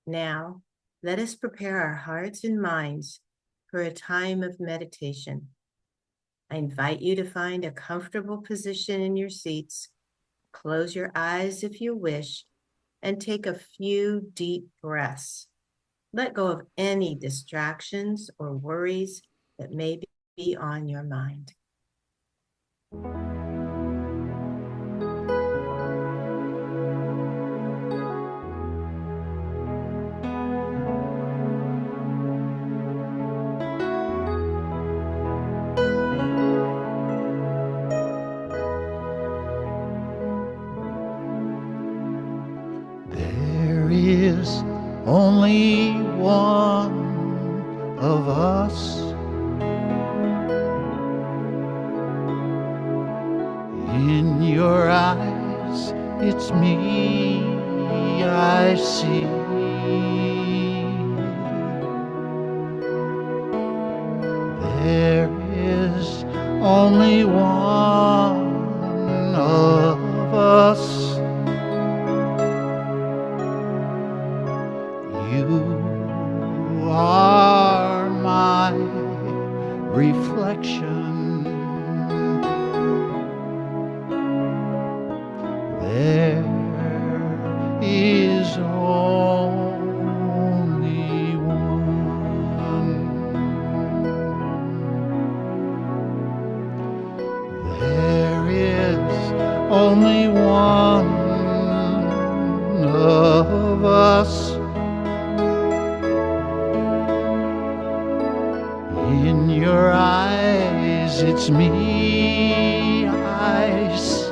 Now, let us prepare our hearts and minds for a time of meditation. I invite you to find a comfortable position in your seats. Close your eyes if you wish, and take a few deep breaths. Let go of any distractions or worries that may be on your mind. There is only one of us. In your eyes, it's me I see. There is only one of us. You are my reflection. There is only one. There is only one of us. In your eyes, it's me I see.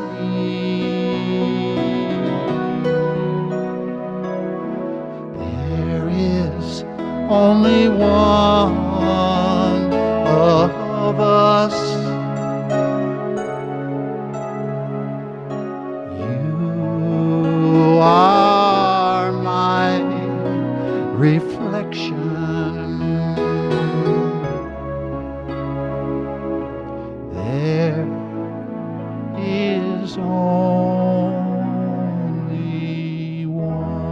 There is only one of us. You are my reflection. There is only one.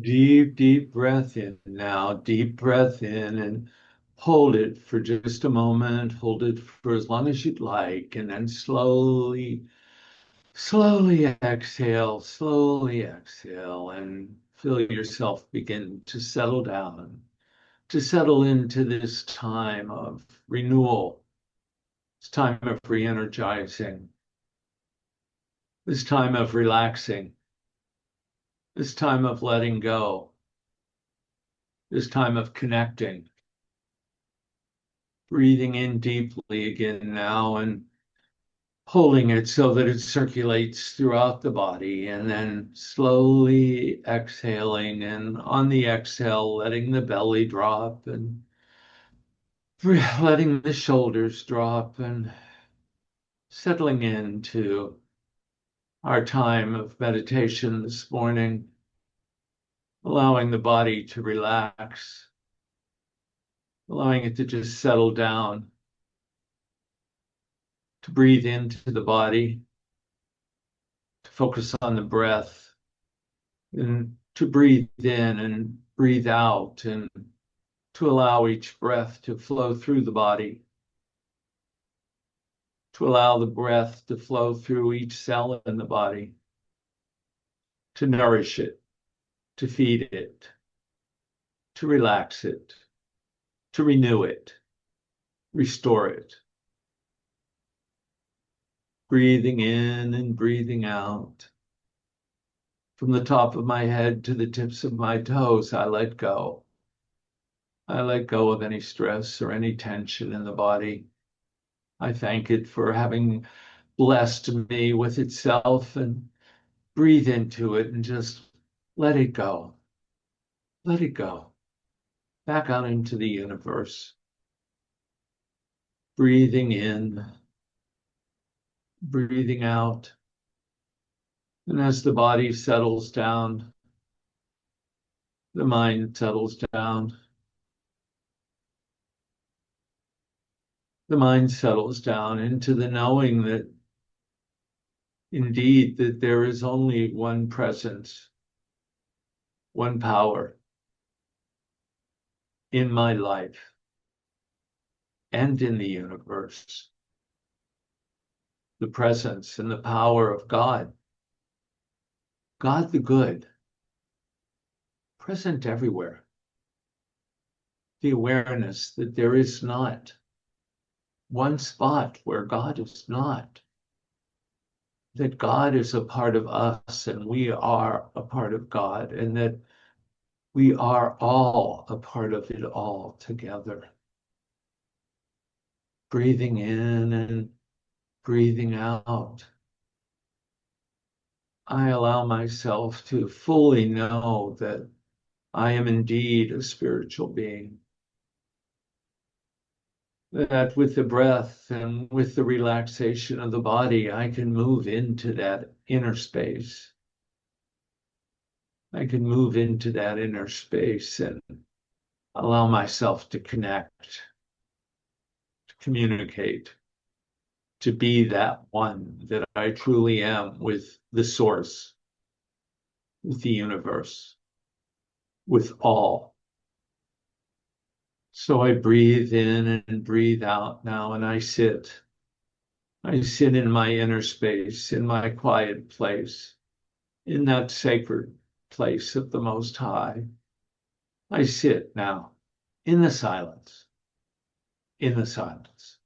Deep, deep breath in now. Deep breath in and hold it for just a moment. Hold it for as long as you'd like. And then slowly, slowly exhale, and feel yourself begin to settle down, to settle into this time of renewal, this time of re-energizing, this time of relaxing, this time of letting go, this time of connecting. Breathing in deeply again now and holding it so that it circulates throughout the body, and then slowly exhaling, and on the exhale, letting the belly drop and letting the shoulders drop and settling into our time of meditation this morning, allowing the body to relax, allowing it to just settle down, to breathe into the body, to focus on the breath, and to breathe in and breathe out, and to allow each breath to flow through the body, to allow the breath to flow through each cell in the body, to nourish it, to feed it, to relax it, to renew it, restore it. Breathing in and breathing out. From the top of my head to the tips of my toes, I let go. I let go of any stress or any tension in the body. I thank it for having blessed me with itself, and breathe into it and just let it go. Let it go. Back out into the universe. Breathing in, breathing out. And as the body settles down, the mind settles down. The mind settles down into the knowing that indeed that there is only one presence, one power in my life and in the universe. The presence and the power of God, God the good, present everywhere. The awareness that there is not one spot where God is not, that God is a part of us and we are a part of God, and that we are all a part of it all together. Breathing in and breathing out, I allow myself to fully know that I am indeed a spiritual being. That with the breath and with the relaxation of the body, I can move into that inner space. I can move into that inner space and allow myself to connect, to communicate, to be that one that I truly am with the source, with the universe, with all. So I breathe in and breathe out now, and I sit. I sit in my inner space, in my quiet place, in that sacred place of the Most High. I sit now in the silence, in the silence.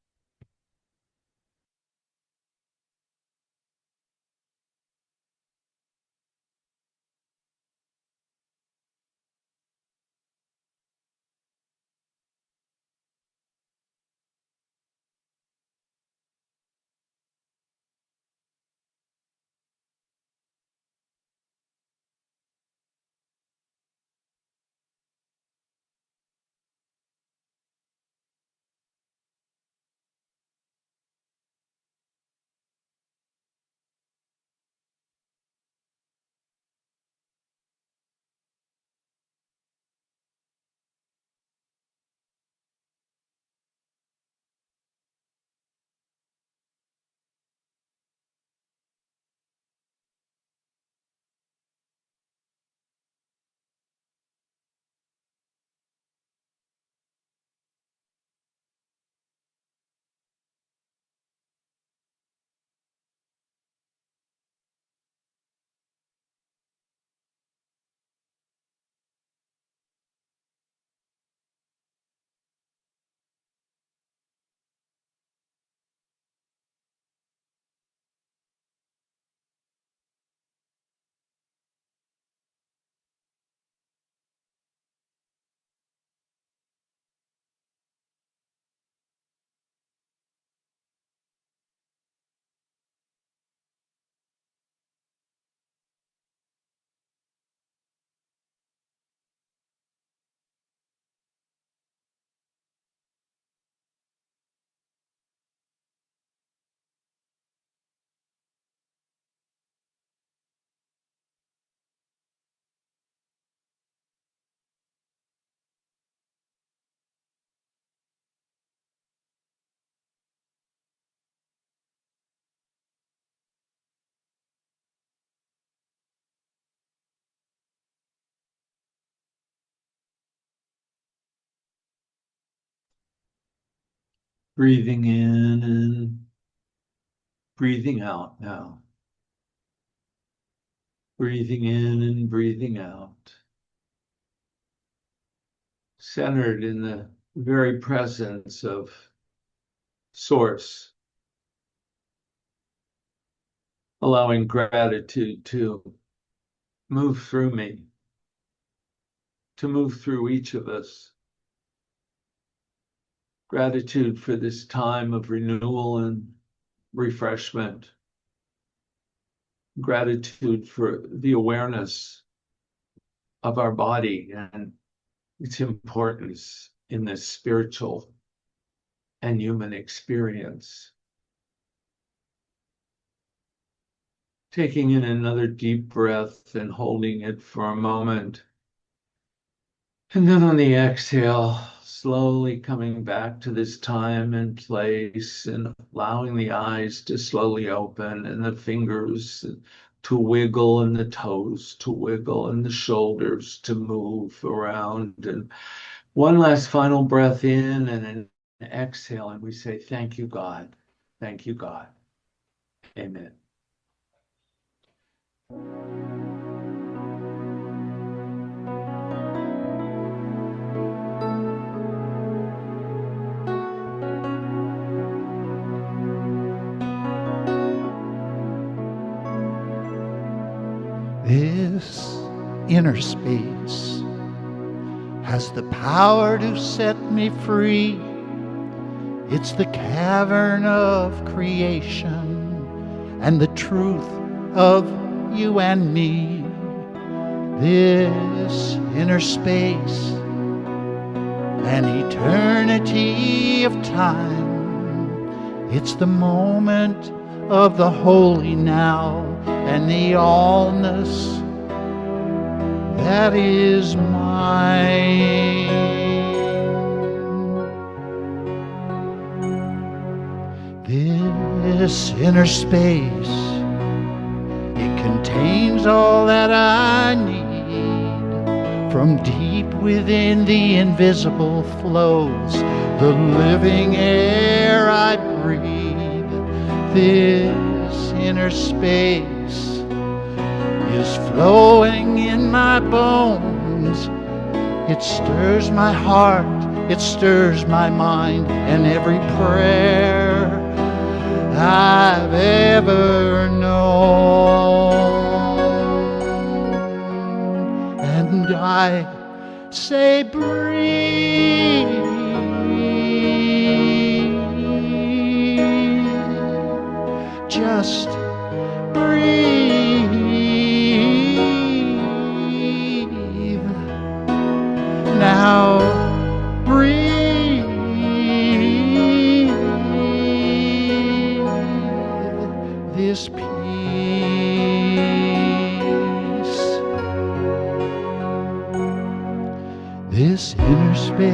Breathing in and breathing out now. Breathing in and breathing out. Centered in the very presence of Source. Allowing gratitude to move through me, to move through each of us. Gratitude for this time of renewal and refreshment. Gratitude for the awareness of our body and its importance in this spiritual and human experience. taking in another deep breath and holding it for a moment. And then on the exhale, slowly coming back to this time and place and allowing the eyes to slowly open and the fingers to wiggle and the toes to wiggle and the shoulders to move around. And one last final breath in and an exhale, and we say, thank you, God. Thank you, God. Amen. This inner space has the power to set me free. It's the cavern of creation and the truth of you and me. This inner space, an eternity of time. It's the moment of the holy now and the allness that is mine. This inner space, it contains all that I need. From deep within the invisible flows the living air I breathe. This inner space is flowing in my bones. It stirs my heart, it stirs my mind, and every prayer I've ever known. And I say, breathe, just breathe. Now breathe. This peace, this inner space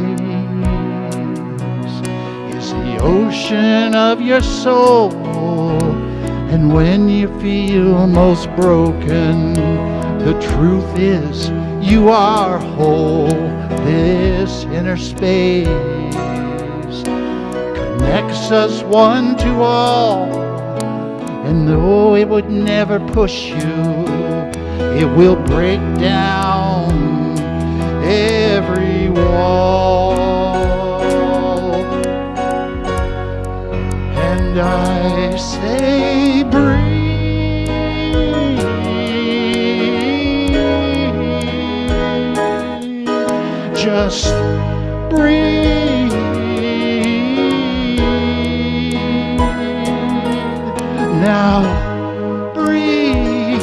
is the ocean of your soul. And when you feel most broken, the truth is you are whole. This inner space connects us one to all. And though it would never push you, it will break down every wall. And I say, breathe, just breathe. Now breathe.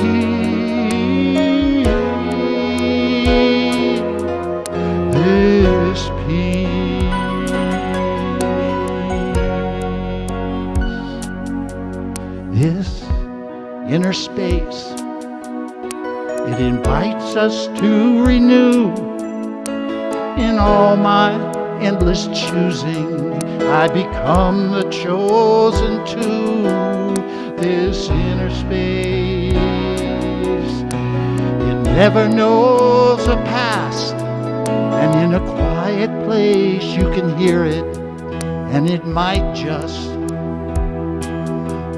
This peace, this inner space, it invites us to renew. In all my endless choosing, I become the chosen two. This inner space, it never knows the past, and in a quiet place you can hear it, and it might just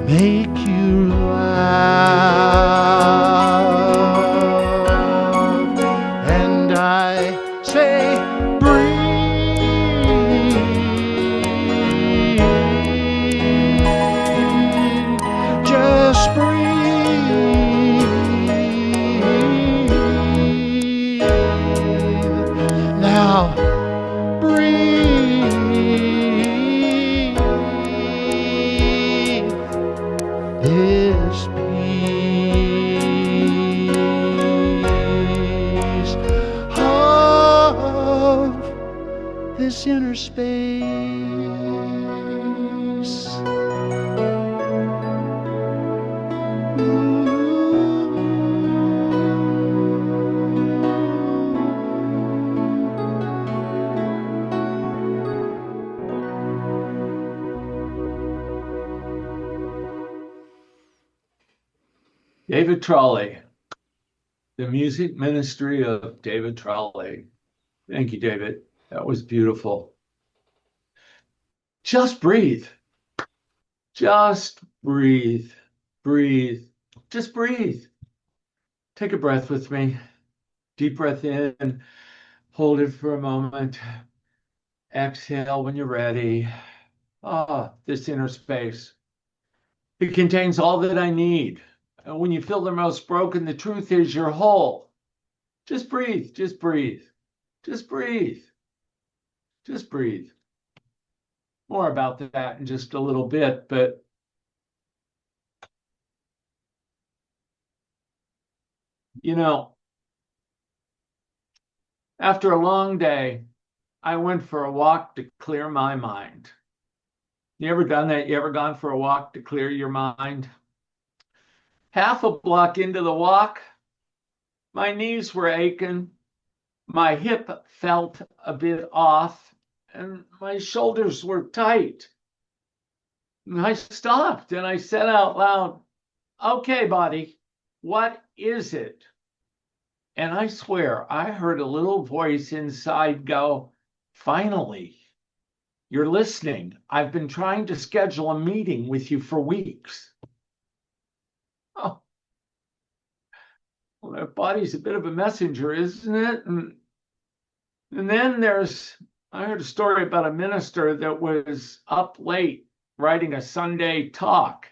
make you laugh. And I say, just breathe. Now breathe. This peace of this inner space. Ooh. David Trolley, the music ministry of David Trolley. Thank you, David. That was beautiful. Just breathe. Just breathe. Breathe. Just breathe. Take a breath with me. Deep breath in. Hold it for a moment. Exhale when you're ready. Ah, this inner space. It contains all that I need. And when you feel the most broken, the truth is you're whole. Just breathe. Just breathe. Just breathe. Just breathe. More about that in just a little bit, but you know, after a long day, I went for a walk to clear my mind. You ever done that? You ever gone for a walk to clear your mind? Half a block into the walk, my knees were aching, my hip felt a bit off, and my shoulders were tight. And I stopped and I said out loud, "Okay, body, what is it?" And I swear I heard a little voice inside go, "Finally, you're listening. I've been trying to schedule a meeting with you for weeks." Oh, well, that body's a bit of a messenger, isn't it? And then I heard a story about a minister that was up late writing a Sunday talk,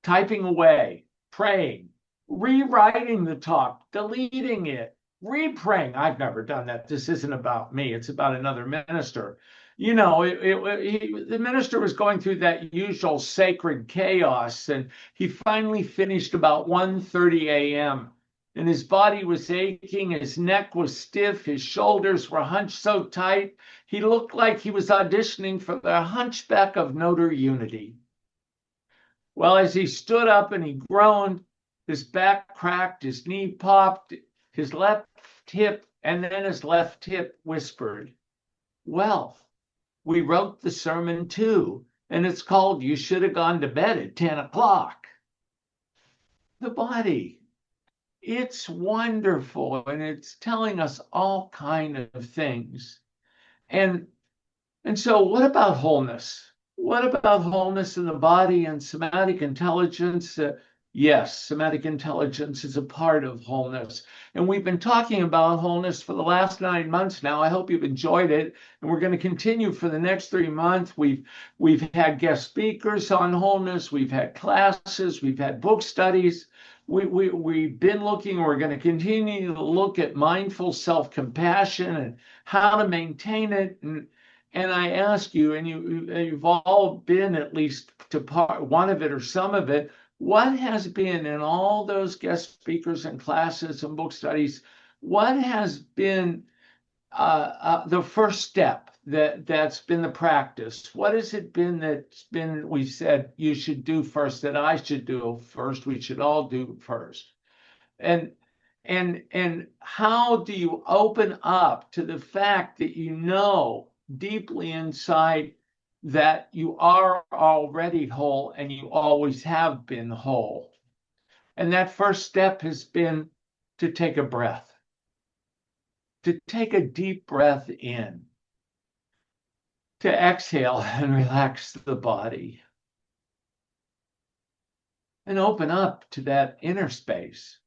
typing away, praying, rewriting the talk, deleting it, repraying. I've never done that. This isn't about me. It's about another minister. You know, the minister was going through that usual sacred chaos, and he finally finished about 1:30 a.m. And his body was aching, his neck was stiff, his shoulders were hunched so tight, he looked like he was auditioning for the Hunchback of Notre Unity. Well, as he stood up and he groaned, his back cracked, his knee popped, his left hip, and then his left hip whispered, "Well, we wrote the sermon too, and it's called You Should Have Gone to Bed at 10 o'clock. The body, it's wonderful, and it's telling us all kind of things. And so what about wholeness? What about wholeness in the body and somatic intelligence? Yes, somatic intelligence is a part of wholeness. And we've been talking about wholeness for the last 9 months now. I hope you've enjoyed it. And we're going to continue for the next 3 months. We've had guest speakers on wholeness. We've had classes. We've had book studies. We've been looking, we're going to continue to look at mindful self-compassion and how to maintain it. And I ask you, and you've all been at least to part one of it or some of it, what has been in all those guest speakers and classes and book studies, what has been the first step that's been the practice? What has it been that's been, we said you should do first, that I should do first, we should all do first? And how do you open up to the fact that you know deeply inside that you are already whole and you always have been whole? And that first step has been to take a breath, to take a deep breath in, to exhale and relax the body, and open up to that inner space.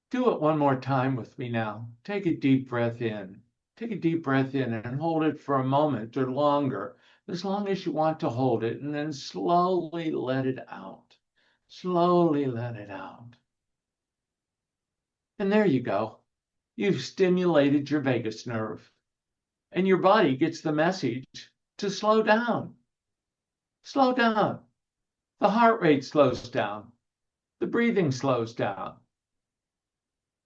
Do it one more time with me now. Take a deep breath in. Take a deep breath in and hold it for a moment or longer, as long as you want to hold it, and then slowly let it out. Slowly let it out. And there you go. You've stimulated your vagus nerve, and your body gets the message to slow down. Slow down. The heart rate slows down. The breathing slows down.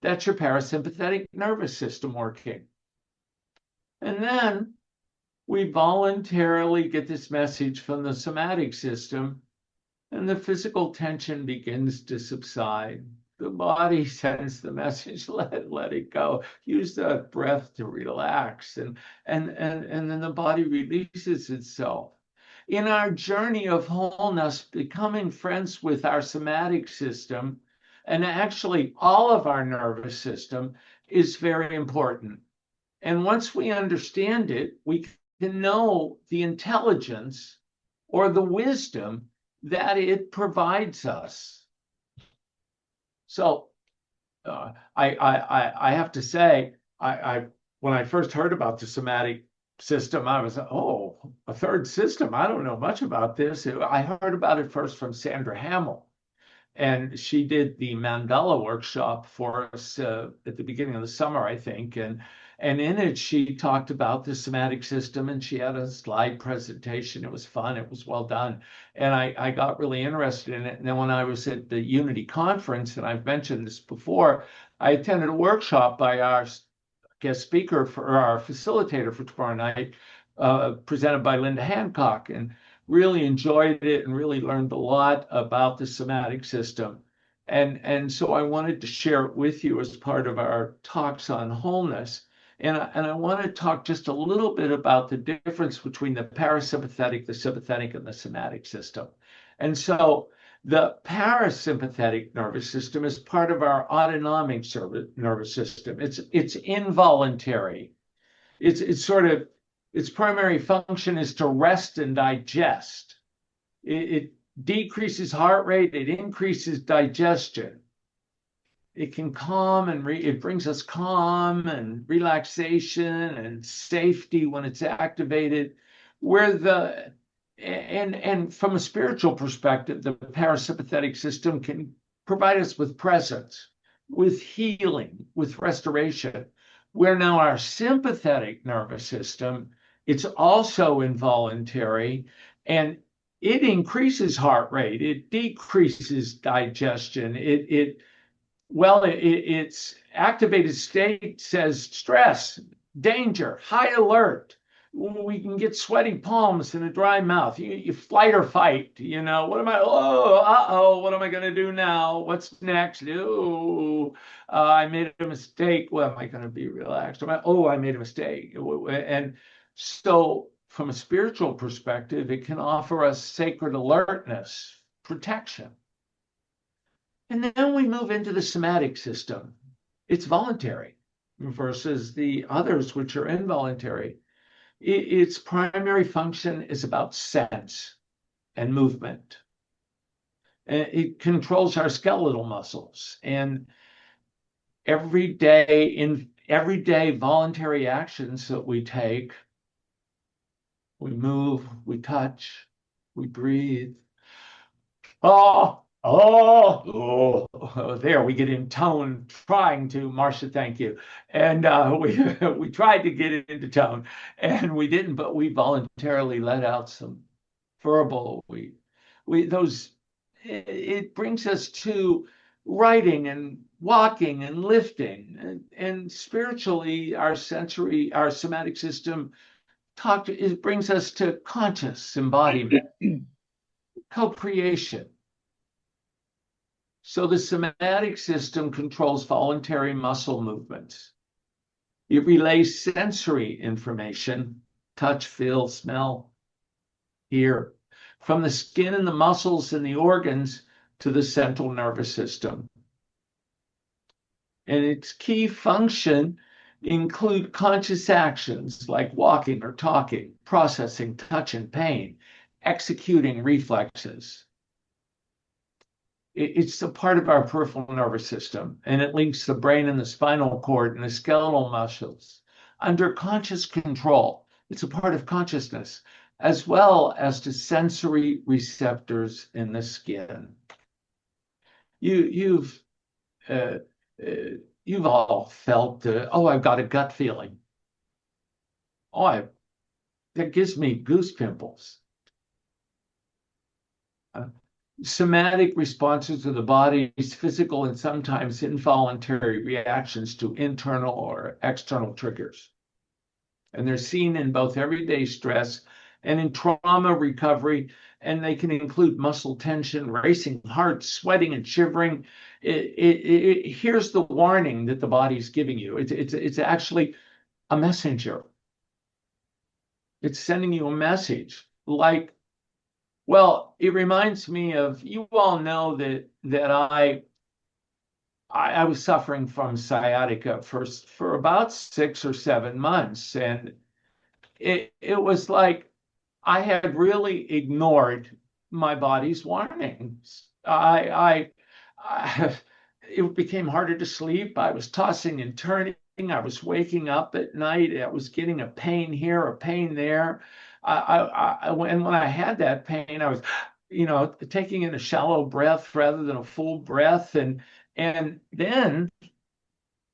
That's your parasympathetic nervous system working. And then we voluntarily get this message from the somatic system, and the physical tension begins to subside. The body sends the message, let it go. Use the breath to relax, and then the body releases itself. in our journey of wholeness, becoming friends with our somatic system, and actually all of our nervous system, is very important. And once we understand it, we can know the intelligence or the wisdom that it provides us. So I have to say, when I first heard about the somatic system, I was, oh, a third system. I don't know much about this. I heard about it first from Sandra Hamill, and she did the Mandela workshop for us at the beginning of the summer, I think. And in it, she talked about the somatic system, and she had a slide presentation. It was fun. It was well done. And I got really interested in it. And then when I was at the Unity conference, and I've mentioned this before, I attended a workshop by our guest speaker for our facilitator for tomorrow night, presented by Linda Hancock, and really enjoyed it and really learned a lot about the somatic system. And so I wanted to share it with you as part of our talks on wholeness. And I want to talk just a little bit about the difference between the parasympathetic, the sympathetic, and the somatic system. And so the parasympathetic nervous system is part of our autonomic nervous system. It's involuntary. It's sort of, its primary function is to rest and digest. It decreases heart rate. It increases digestion. It can calm and it brings us calm and relaxation and safety when it's activated. And from a spiritual perspective, the parasympathetic system can provide us with presence, with healing, with restoration. Where now our sympathetic nervous system, it's also involuntary, and it increases heart rate, it decreases digestion, its activated state says stress, danger, high alert. We can get sweaty palms and a dry mouth. You flight or fight. What am I? Oh, what am I going to do now? What's next? I made a mistake. Well, am I going to be relaxed? I made a mistake. And so, from a spiritual perspective, it can offer us sacred alertness, protection. And then we move into the somatic system. It's voluntary versus the others, which are involuntary. Its primary function is about sense and movement. It controls our skeletal muscles, and everyday voluntary actions that we take, we move, we touch, we breathe. There we get in tone, trying to, Marcia, thank you. And we tried to get it into tone, and we didn't, but we voluntarily let out some verbal. It brings us to writing and walking and lifting, and spiritually, our somatic system it brings us to conscious embodiment, co-creation. So the somatic system controls voluntary muscle movements. It relays sensory information, touch, feel, smell, hear, from the skin and the muscles and the organs to the central nervous system. And its key function include conscious actions like walking or talking, processing touch and pain, executing reflexes. It's a part of our peripheral nervous system, and it links the brain and the spinal cord and the skeletal muscles under conscious control. It's a part of consciousness, as well as to sensory receptors in the skin. You've all felt, I've got a gut feeling. That gives me goose pimples. Somatic responses to the body's physical and sometimes involuntary reactions to internal or external triggers. And they're seen in both everyday stress and in trauma recovery, and they can include muscle tension, racing heart, sweating and shivering. Here's the warning that the body's giving you. It's actually a messenger. It's sending you a message like Well, it reminds me of, you all know that I was suffering from sciatica for about 6 or 7 months, and it was like I had really ignored my body's warnings. It became harder to sleep. I was tossing and turning. I was waking up at night. I was getting a pain here, a pain there. When I had that pain, I was, taking in a shallow breath rather than a full breath, and then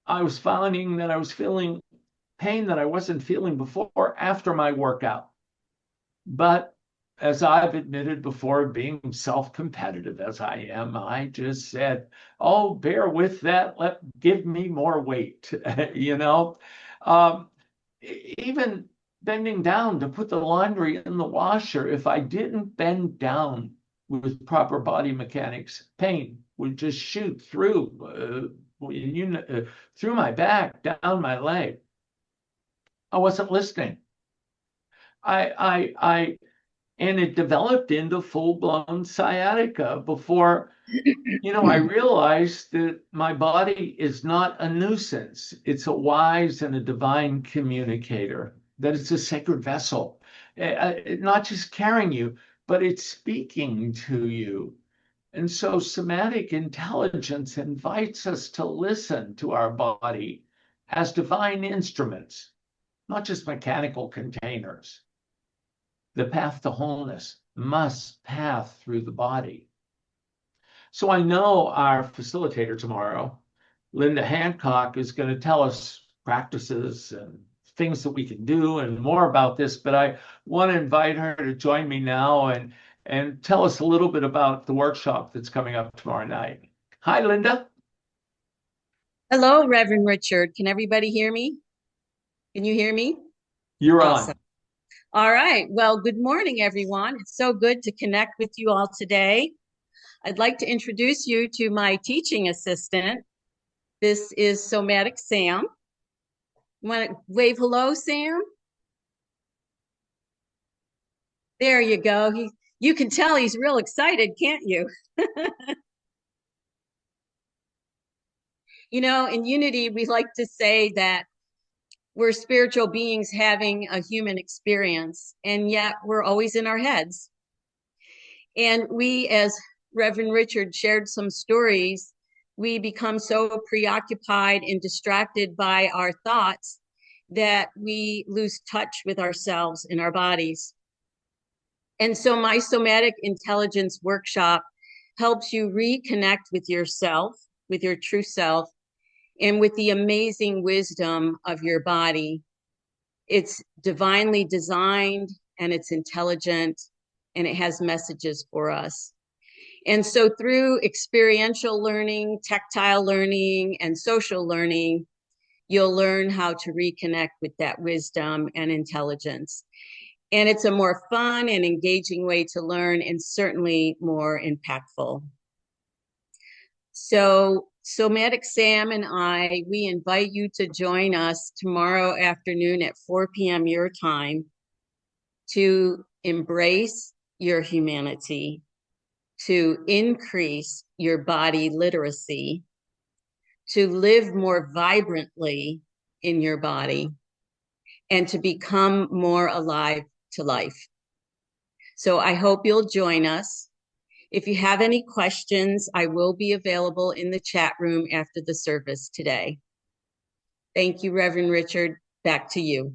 I was finding that I was feeling pain that I wasn't feeling before after my workout. But as I've admitted before, being self-competitive as I am, I just said, "Oh, bear with that. Give me more weight." you know, um, Even bending down to put the laundry in the washer, if I didn't bend down with proper body mechanics, pain would just shoot through my back, down my leg. I wasn't listening. I and it developed into full-blown sciatica before, I realized that my body is not a nuisance. It's a wise and a divine communicator, that it's a sacred vessel, not just carrying you, but it's speaking to you. And so somatic intelligence invites us to listen to our body as divine instruments, not just mechanical containers. The path to wholeness must pass through the body. So I know our facilitator tomorrow, Linda Hancock, is going to tell us practices and things that we can do and more about this, but I want to invite her to join me now and tell us a little bit about the workshop that's coming up tomorrow night. Hi, Linda. Hello, Reverend Richard. Can everybody hear me? Can you hear me? You're Awesome. on. All right. Well, good morning, everyone. It's so good to connect with you all today. I'd like to introduce you to my teaching assistant. This is Somatic Sam. You want to wave hello, Sam? There you go. You can tell he's real excited, can't you? In Unity, we like to say that we're spiritual beings having a human experience, and yet we're always in our heads. And we, as Reverend Richard shared some stories, we become so preoccupied and distracted by our thoughts that we lose touch with ourselves and our bodies. And so my somatic intelligence workshop helps you reconnect with yourself, with your true self, and with the amazing wisdom of your body. It's divinely designed and it's intelligent and it has messages for us. And so through experiential learning, tactile learning, and social learning, you'll learn how to reconnect with that wisdom and intelligence. And it's a more fun and engaging way to learn and certainly more impactful. So Somatic Sam and I, we invite you to join us tomorrow afternoon at 4 p.m. your time to embrace your humanity, to increase your body literacy, to live more vibrantly in your body, and to become more alive to life. So I hope you'll join us. If you have any questions, I will be available in the chat room after the service today. Thank you, Reverend Richard. Back to you.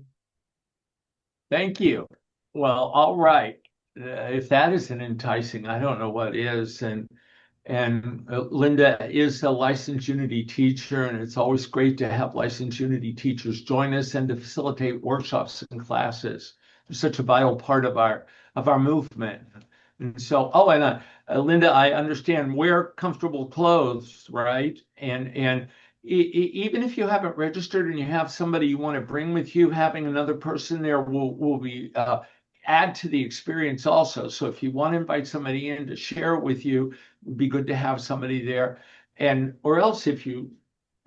Thank you. Well, all right. If that isn't enticing, I don't know what is. And Linda is a licensed Unity teacher, and it's always great to have licensed Unity teachers join us and to facilitate workshops and classes. They're such a vital part of our movement. And so, Linda, I understand, wear comfortable clothes, right? And even if you haven't registered and you have somebody you want to bring with you, having another person there will be add to the experience also. So if you want to invite somebody in to share with you, it'd be good to have somebody there. Or else if you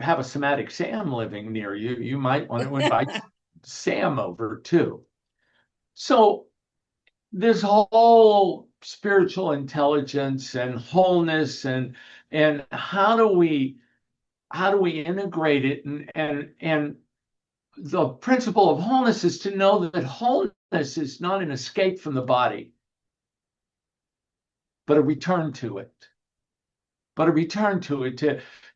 have a somatic Sam living near you, you might want to invite Sam over too. So this whole spiritual intelligence and wholeness, and how do we integrate it, and the principle of wholeness is to know that wholeness is not an escape from the body, but a return to it.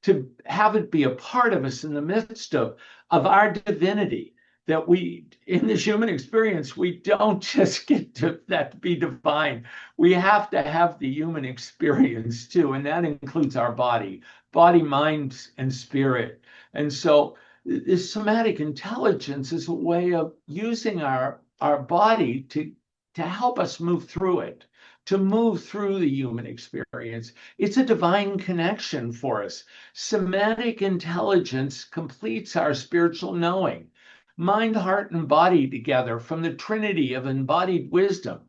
To have it be a part of us in the midst of our divinity, that we, in this human experience, we don't just get to that be divine. We have to have the human experience too, and that includes our body, mind, and spirit. And so this somatic intelligence is a way of using our body to help us move through it, to move through the human experience. It's a divine connection for us. Somatic intelligence completes our spiritual knowing. Mind, heart, and body together from the trinity of embodied wisdom.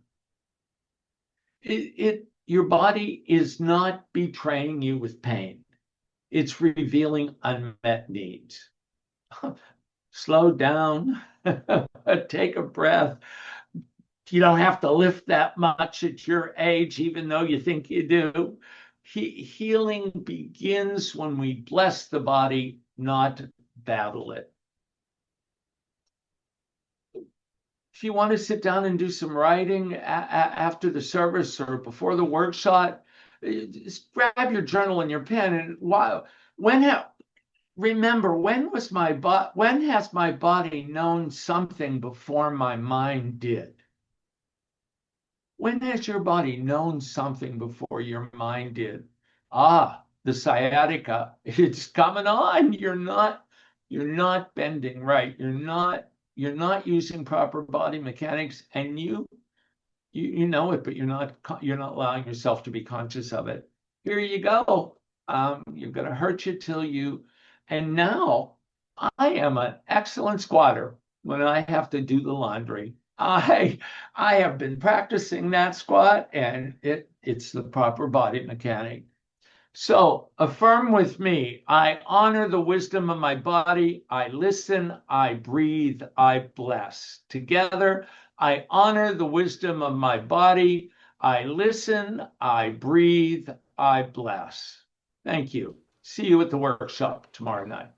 Your body is not betraying you with pain. It's revealing unmet needs. Slow down, take a breath. You don't have to lift that much at your age, even though you think you do. Healing begins when we bless the body, not battle it. If you want to sit down and do some writing after the service or before the workshop, just grab your journal and your pen. And remember, when has my body known something before my mind did? When has your body known something before your mind did? The sciatica, it's coming on. You're not bending right. You're not using proper body mechanics, and you know it, but you're not allowing yourself to be conscious of it. Here you go. You're going to hurt you till you. And now I am an excellent squatter when I have to do the laundry. I have been practicing that squat, and it's the proper body mechanic. So affirm with me: I honor the wisdom of my body. I listen, I breathe, I bless. Together, I honor the wisdom of my body. I listen, I breathe, I bless. Thank you. See you at the workshop tomorrow night.